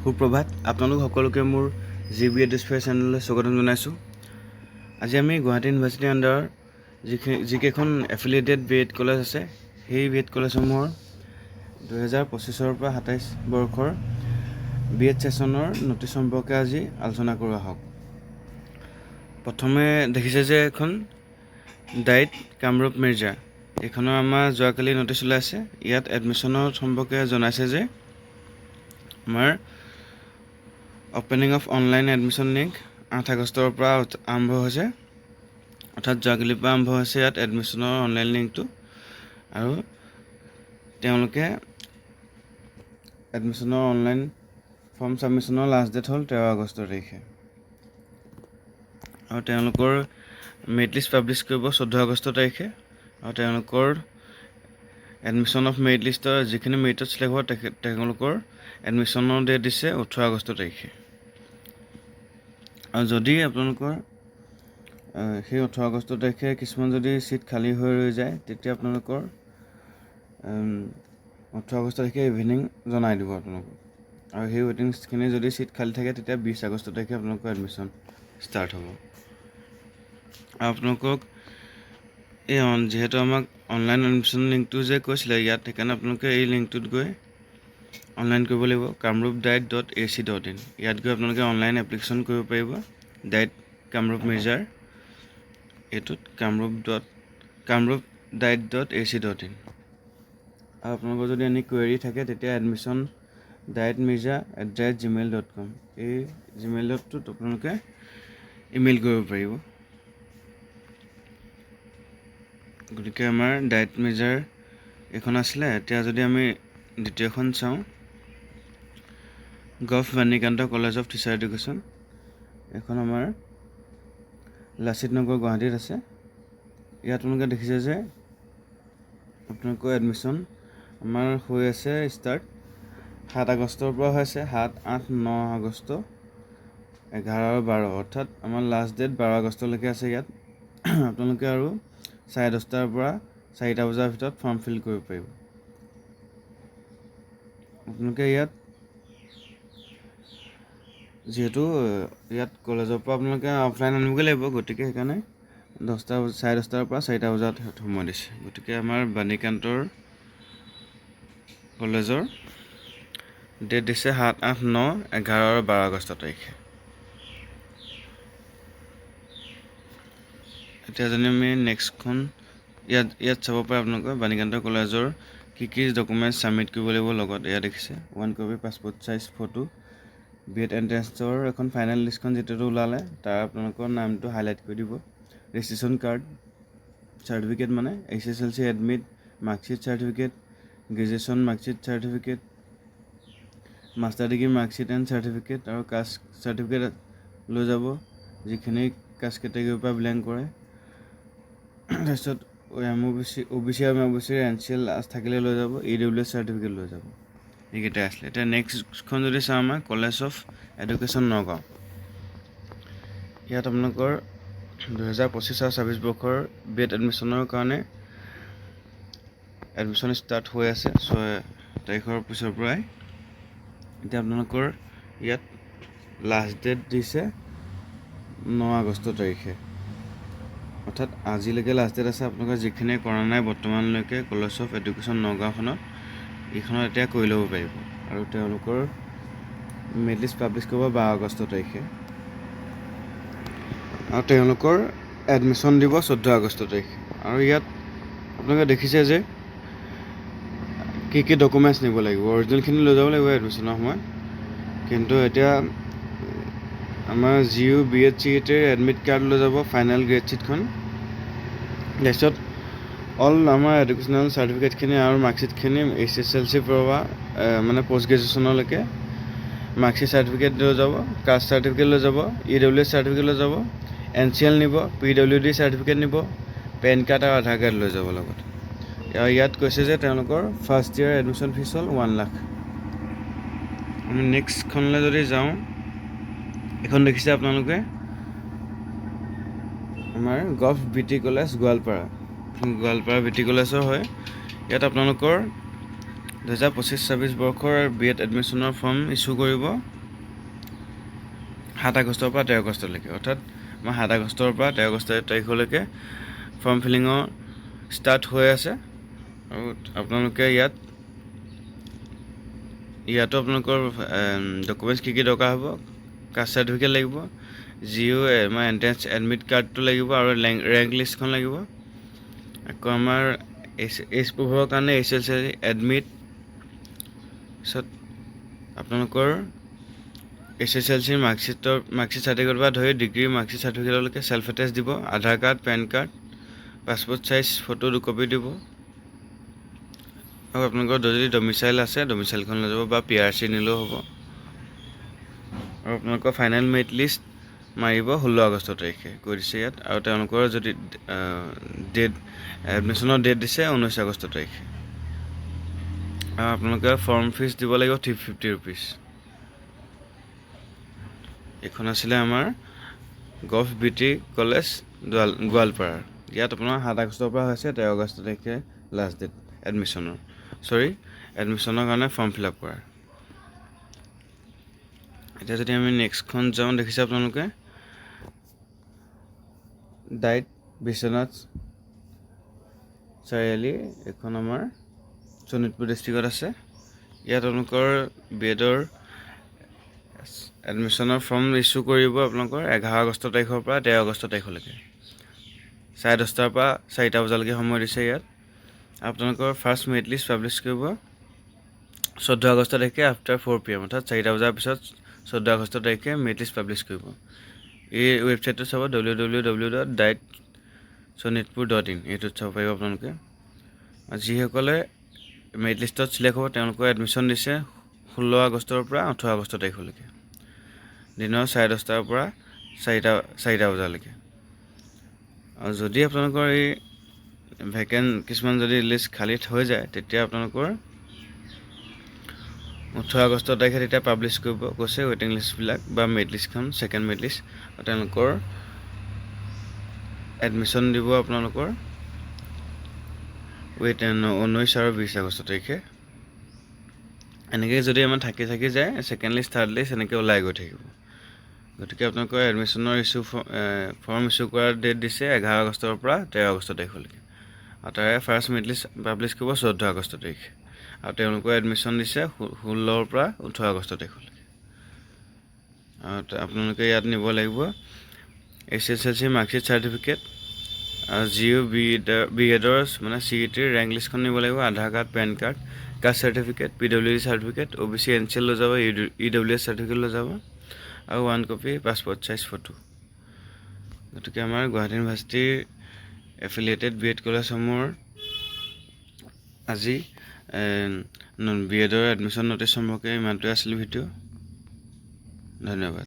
সুপ্ৰভাত আপোনালোক সকলোকে মোৰ জিবি এডিস্ফেয়াৰ চেনেললৈ স্বাগতম জনাইছোঁ। আজি আমি গুৱাহাটী ইউনিভাৰ্চিটিৰ আণ্ডাৰৰ যিকেইখন এফিলিয়েটেড বি.এড কলেজ আছে সেই বি.এড কলেজসমূহৰ 2025 পৰা 27 বৰ্ষৰ বি.এড ছেছনৰ নটিচ সম্পৰ্কে আজি আলোচনা কৰা হওক। প্ৰথমে দেখিছে যে এখন ডাইট কামৰূপ মিৰ্জা, এইখনৰ আমাৰ যোৱাকালি নটিচ ওলাইছে। ইয়াত এডমিশ্যনৰ সম্পৰ্কে জনাইছে যে আমাৰ opening of online admission link 8 আগষ্টৰ পৰা আৰম্ভ হৈছে, অৰ্থাৎ যোৱাকালিৰ পৰা আৰম্ভ হৈছে ইয়াত এডমিশ্যনৰ অনলাইন লিংকটো। আৰু তেওঁলোকে এডমিশ্যনৰ অনলাইন ফৰ্ম ছাবমিশ্যনৰ লাষ্ট ডেট হ'ল 13 আগষ্ট তাৰিখে, আৰু তেওঁলোকৰ মেৰিট লিষ্ট পাব্লিছ কৰিব 14 আগষ্ট তাৰিখে, আৰু তেওঁলোকৰ এডমিশ্যন অফ মেৰিট লিষ্টৰ যিখিনি মেৰিটত চিলেক্ট হ'ব তেওঁলোকৰ এডমিশ্যনৰ ডেট দিছে 18 আগষ্ট তাৰিখে। আৰু যদি আপোনালোকৰ সেই 18 আগষ্ট তাৰিখে কিছুমান যদি ছিট খালী হৈ ৰৈ যায়, তেতিয়া আপোনালোকৰ 18 আগষ্ট তাৰিখে ইভিনিং জনাই দিব আপোনালোকক। আৰু সেই ৱেটিংছখিনি যদি ছিট খালী থাকে তেতিয়া 20 আগষ্ট তাৰিখে আপোনালোকৰ এডমিশ্যন ষ্টাৰ্ট হ'ব। আৰু আপোনালোকক যিহেতু আমাক অনলাইন এডমিশ্যন লিংকটো যে কৈছিলে ইয়াত, সেইকাৰণে আপোনালোকে এই লিংকটোত গৈ অনলাইন কৰিব লাগিব, kamrupdiet.ac.in। ইয়াত গৈ আপোনালোকে অনলাইন এপ্লিকেশ্যন কৰিব পাৰিব ডাইট কামৰূপ মিৰ্জাৰ এইটোত kamrupdiet.ac.in। আৰু আপোনালোকৰ যদি এনি কুৱেৰি থাকে তেতিয়া admission.dietmirza@gmail.com এই জিমেইলটোত আপোনালোকে ইমেইল কৰিব পাৰিব। গতিকে আমাৰ ডাইট মিৰ্জাৰ এইখন আছিলে। এতিয়া যদি আমি দ্বিতীয়খন চাওঁ, gov Banikanta college of teacher education, এইখন আমাৰ লাচিত নগৰ গুৱাহাটীত আছে। ইয়াত আপোনালোকে দেখিছে যে আপোনালোকৰ এডমিশ্যন আমাৰ হৈ আছে ষ্টাৰ্ট 7 আগষ্টৰ পৰা হৈছে, 7, 8, 9 আগষ্ট, 11 আৰু 12, অৰ্থাৎ আমাৰ লাষ্ট ডেট 12 আগষ্টলৈকে আছে ইয়াত। আপোনালোকে আৰু 10:30 পৰা 4টা বজাৰ ভিতৰত ফৰ্ম ফিল কৰিব পাৰিব। আপোনালোকে ইয়াত যিহেতু ইয়াত কলেজৰ পৰা আপোনালোকে অফলাইন আনিবগৈ লাগিব, গতিকে সেইকাৰণে 10:30 পৰা 4টা বজাত সময় দিছে। গতিকে আমাৰ বাণীকান্তৰ কলেজৰ ডেট দিছে 7, 8, 9, 11 আৰু 12 আগষ্ট তাৰিখে। এতিয়া যদি আমি নেক্সটখন ইয়াত চাব পাৰে আপোনালোকে বাণীকান্ত কলেজৰ কি ডকুমেণ্টছ ছাবমিট কৰিব লাগিব। লগত এয়া দেখিছে 1 copy passport size photo, BEd এণ্ট্ৰেঞ্চৰ এখন ফাইনেল লিষ্টখন যিটো ওলালে তাৰ আপোনালোকৰ নামটো হাইলাইট কৰি দিব। ৰেজিষ্ট্ৰেশ্যন কাৰ্ড চাৰ্টিফিকেট মানে HSLC admit, marksheet certificate, graduation marksheet certificate, master degree marksheet and certificate, আৰু কাষ্ট চাৰ্টিফিকেট লৈ যাব যিখিনি কাষ্ট কেটেগৰীৰ পৰা বিলং কৰে। তাৰপিছত OBC আৰু OBCৰ NCL থাকিলে লৈ যাব, EWS চাৰ্টিফিকেট লৈ যাব। এইকেইটাই আছিলে। এতিয়া নেক্সটখন যদি চাওঁ আমাৰ কলেজ অফ এডুকেশ্যন নগাঁও, ইয়াত আপোনালোকৰ 2025 আৰু 26 বৰ্ষৰ বি.এড এডমিশ্যনৰ কাৰণে এডমিশ্যন ষ্টাৰ্ট হৈ আছে 6 তাৰিখৰ পিছৰ পৰাই। এতিয়া আপোনালোকৰ ইয়াত লাষ্ট ডেট দিছে 9 আগষ্ট তাৰিখে, অৰ্থাৎ আজিলৈকে লাষ্ট ডেট আছে। আপোনালোকে যিখিনিয়ে কৰা নাই বৰ্তমানলৈকে কলেজ অফ এডুকেশ্যন নগাঁওখনত, এইখনত এতিয়া কৰি ল'ব পাৰিব। আৰু তেওঁলোকৰ মেৰিট লিষ্ট পাব্লিছ কৰিব 12 আগষ্ট তাৰিখে, আৰু তেওঁলোকৰ এডমিশ্যন দিব 14 আগষ্ট তাৰিখে। আৰু ইয়াত আপোনালোকে দেখিছে যে কি ডকুমেণ্টছ নিব লাগিব। অৰিজিনেলখিনি লৈ যাব লাগিব এডমিশ্যনৰ সময়ত, কিন্তু এতিয়া আমাৰ GU B.Ed CETৰ এডমিট কাৰ্ড লৈ যাব, ফাইনেল গ্ৰেড শ্বীটখন, তাৰপিছত অল আমাৰ এডুকেশ্যনেল চাৰ্টিফিকেটখিনি আৰু মাৰ্কশ্বিটখিনি HSLC পৰা মানে পষ্ট গ্ৰেজুৱেশ্যনলৈকে মাৰ্কশ্বিট চাৰ্টিফিকেট লৈ যাব, কাষ্ট চাৰ্টিফিকেট লৈ যাব, EWS চাৰ্টিফিকেট লৈ যাব, NCL নিব, PWD চাৰ্টিফিকেট নিব, পেন কাৰ্ড আৰু আধাৰ কাৰ্ড লৈ যাব লগত। আৰু ইয়াত কৈছে যে তেওঁলোকৰ ফাৰ্ষ্ট ইয়েৰ এডমিশ্যন ফিজ হ'ল 1 লাখ। আমি নেক্সটখনলৈ যদি যাওঁ, এখন দেখিছে আপোনালোকে আমাৰ gov BT college Goalpara BT কলেজৰ হয়। ইয়াত আপোনালোকৰ 2025-26 বৰ্ষৰ বি.এড এডমিশ্যনৰ ফৰ্ম ইছ্যু কৰিব 7 আগষ্টৰ পৰা 13 আগষ্টলৈকে, অৰ্থাৎ আমাৰ 7 আগষ্টৰ পৰা 13 আগষ্ট তাৰিখলৈকে ফৰ্ম ফিলিঙৰ ষ্টাৰ্ট হৈ আছে। আৰু আপোনালোকে ইয়াতো আপোনালোকৰ ডকুমেণ্টছ কি দৰকাৰ হ'ব, কাষ্ট চাৰ্টিফিকেট লাগিব, আমাৰ এণ্ট্ৰেঞ্চ এডমিট কাৰ্ডটো লাগিব আৰু ৰেংক লিষ্টখন লাগিব। আকৌ আমাৰ এইজ প্ৰুফৰ কাৰণে HSLC এডমিট, তাৰপিছত আপোনালোকৰ HSLC মাৰ্কশ্বিট চাৰ্টিফিকেটৰ পৰা ধৰি ডিগ্ৰী মাৰ্কশ্বিট চাৰ্টিফিকেটলৈকে চেল্ফ এটেষ্ট দিব, Aadhaar card, PAN card, passport size photo 2 copy দিব। আৰু আপোনালোকৰ যদি ডমিচাইল আছে ডমিচাইলখন লৈ যাব বা PRC নিলেও হ'ব। আৰু আপোনালোকৰ ফাইনেল মেৰিট লিষ্ট মাৰিব 16 আগষ্ট তাৰিখে কৈ দিছে ইয়াত। আৰু তেওঁলোকৰ যদি এডমিশ্যনৰ ডেট দিছে 19 আগষ্ট তাৰিখে। আৰু আপোনালোকে ফৰ্ম ফিজ দিব লাগিব 350 ৰুপিজ। এইখন আছিলে আমাৰ গভ BT কলেজ গোৱালপাৰাৰ। ইয়াত আপোনাৰ 7 আগষ্টৰ পৰা হৈছে 13 আগষ্ট তাৰিখে লাষ্ট ডেট এডমিশ্যনৰ কাৰণে ফৰ্ম ফিল আপ কৰাৰ। এতিয়া যদি আমি নেক্সটখন যাওঁ, দেখিছে আপোনালোকে ডাইট বিশ্বনাথ চাৰিআলি, এইখন আমাৰ শোণিতপুৰ ডিষ্ট্ৰিক্টত আছে। ইয়াত আপোনালোকৰ BEdৰ এডমিশ্যনৰ ফৰ্ম ইছ্যু কৰিব আপোনালোকৰ 11 আগষ্ট তাৰিখৰ পৰা 13 আগষ্ট তাৰিখলৈকে, 10:30 পৰা 4টা বজালৈকে সময় দিছে ইয়াত। আপোনালোকৰ ফাৰ্ষ্ট মেৰিট লিষ্ট পাব্লিছ কৰিব 14 আগষ্ট তাৰিখে আফটাৰ 4 PM, অৰ্থাৎ 4টা বজাৰ পিছত 14 আগষ্ট তাৰিখে মেৰিট লিষ্ট পাব্লিছ কৰিব। এই ৱেবছাইটটো চাব www.daitsonitpur.in, এইটোত চাব পাৰিব আপোনালোকে। যিসকলে মেৰিট লিষ্টত চিলেক্ট হ'ব তেওঁলোকৰ এডমিশ্যন দিছে 16 আগষ্টৰ পৰা 18 আগষ্ট তাৰিখলৈকে, দিনৰ 10:30 পৰা 4টা বজালৈকে। আৰু যদি আপোনালোকৰ এই কিছুমান যদি লিষ্ট খালী হৈ যায় তেতিয়া আপোনালোকৰ 18 আগষ্ট তাৰিখে তেতিয়া পাব্লিছ কৰিব কৈছে ৱেইটিং লিষ্টবিলাক বা মেৰিট লিষ্টখন, ছেকেণ্ড মেৰিট লিষ্ট। আৰু তেওঁলোকৰ এডমিশ্যন দিব আপোনালোকৰ 19 আৰু 20 আগষ্ট তাৰিখে। এনেকৈ যদি আমাৰ থাকি যায় ছেকেণ্ড লিষ্ট, থাৰ্ড লিষ্ট এনেকৈ ওলাই গৈ থাকিব। গতিকে আপোনালোকৰ এডমিশ্যনৰ ফৰ্ম ইছ্যু কৰাৰ ডেট দিছে 11 আগষ্টৰ পৰা 13 আগষ্ট তাৰিখলৈকে। আৰু তাৰে ফাৰ্ষ্ট মেৰিট লিষ্ট পাব্লিছ কৰিব 14 আগষ্ট তাৰিখে। আৰু তেওঁলোকৰ এডমিশ্যন দিছে 16 পৰা 18 আগষ্ট তাৰিখলৈকে। আৰু আপোনালোকে ইয়াত নিব লাগিব HSLC মাৰ্কশ্বিট চাৰ্টিফিকেট, BEdৰ মানে CETৰ ৰেংক লিষ্টখন নিব লাগিব, Aadhaar card, PAN card, caste certificate, PWD certificate, OBC NCL লৈ যাব, EWS চাৰ্টিফিকেট লৈ যাব, আৰু 1 কপি পাছপোৰ্ট চাইজ ফটো। গতিকে আমাৰ গুৱাহাটী ইউনিভাৰ্চিটিৰ এফিলিয়েটেড BEd কলেজসমূহৰ আজি BEdৰ এডমিশ্যন ন'টিছ সম্পৰ্কে ইমানটোৱে আছিল ভিডিঅ'। ধন্যবাদ।